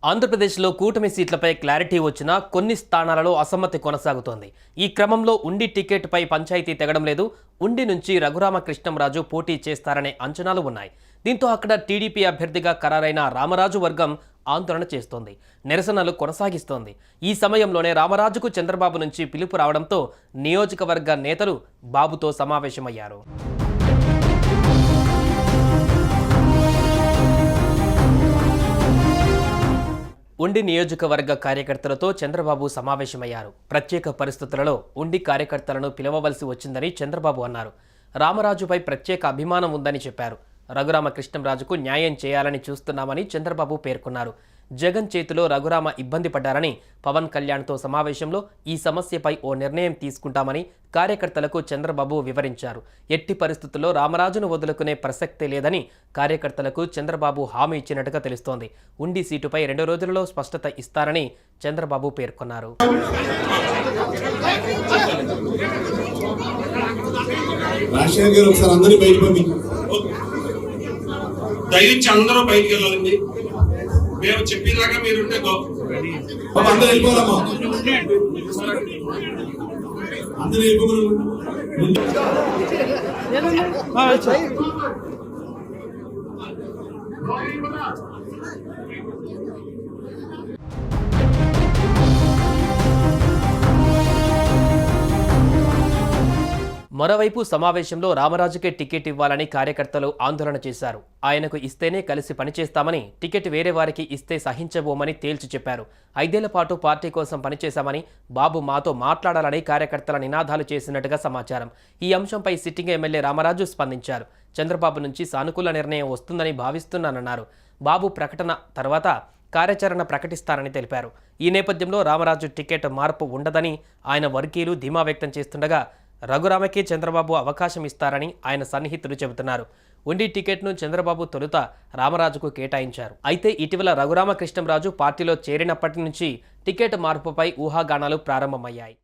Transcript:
ఆంధ్రప్రదేశ్లో కూటమి సీట్లపై క్లారిటీ వచ్చినా కొన్ని స్థానాలలో అసమ్మతి కొనసాగుతోంది. ఈ క్రమంలో ఉండి టికెట్పై పంచాయతీ తెగడం లేదు. ఉండి నుంచి రఘురామకృష్ణంరాజు పోటీ చేస్తారనే అంచనాలు ఉన్నాయి. దీంతో అక్కడ టీడీపీ అభ్యర్థిగా ఖరారైన రామరాజు వర్గం ఆందోళన చేస్తోంది, నిరసనలు కొనసాగిస్తోంది. ఈ సమయంలోనే రామరాజుకు చంద్రబాబు నుంచి పిలుపు రావడంతో నియోజకవర్గ నేతలు బాబుతో సమావేశమయ్యారు. ఉండి నియోజకవర్గ కార్యకర్తలతో చంద్రబాబు సమావేశమయ్యారు. ప్రత్యేక పరిస్థితులలో ఉండి కార్యకర్తలను పిలవవలసి వచ్చిందని చంద్రబాబు అన్నారు. రామరాజుపై ప్రత్యేక అభిమానం ఉందని చెప్పారు. రఘురామకృష్ణంరాజుకు న్యాయం చేయాలని చూస్తున్నామని చంద్రబాబు పేర్కొన్నారు. జగన్ చేతిలో రఘురామ ఇబ్బంది పడ్డారని పవన్ కళ్యాణ్తో సమావేశంలో ఈ సమస్యపై ఓ నిర్ణయం తీసుకుంటామని కార్యకర్తలకు చంద్రబాబు వివరించారు. ఎట్టి పరిస్థితుల్లో రామరాజును వదులుకునే ప్రసక్తే లేదని కార్యకర్తలకు చంద్రబాబు హామీ ఇచ్చినట్టుగా తెలుస్తోంది. ఉండి సీటుపై 2 రోజులలో స్పష్టత ఇస్తారని చంద్రబాబు పేర్కొన్నారు. దయచేసి అందరూ బయటికి వెళ్ళాలండి. మేము చెప్పేదాకా మీరుంటే అందరూ వెళ్ళిపోవాలమ్మా. అందరూ మరోవైపు సమావేశంలో రామరాజుకే టికెట్ ఇవ్వాలని కార్యకర్తలు ఆందోళన చేశారు. ఆయనకు ఇస్తేనే కలిసి పనిచేస్తామని, టికెట్ వేరే వారికి ఇస్తే సహించబోమని తేల్చి చెప్పారు. 5 ఏళ్ల పాటు పార్టీ కోసం పనిచేశామని, బాబు మాతో మాట్లాడాలని కార్యకర్తల నినాదాలు చేసినట్టుగా సమాచారం. ఈ అంశంపై సిట్టింగ్ ఎమ్మెల్యే రామరాజు స్పందించారు. చంద్రబాబు నుంచి సానుకూల నిర్ణయం వస్తుందని భావిస్తున్నానన్నారు. బాబు ప్రకటన తర్వాత కార్యాచరణ ప్రకటిస్తారని తెలిపారు. ఈ నేపథ్యంలో రామరాజు టికెట్ మార్పు ఉండదని ఆయన వర్గీయులు ధీమా వ్యక్తం చేస్తుండగా రఘురామకే చంద్రబాబు అవకాశం ఇస్తారని ఆయన సన్నిహితులు చెబుతున్నారు. ఉండి టికెట్ను చంద్రబాబు తొలుత రామరాజుకు కేటాయించారు. అయితే ఇటీవల రఘురామకృష్ణంరాజు పార్టీలో చేరినప్పటి నుంచి టికెట్ మార్పుపై ఊహాగానాలు ప్రారంభమయ్యాయి.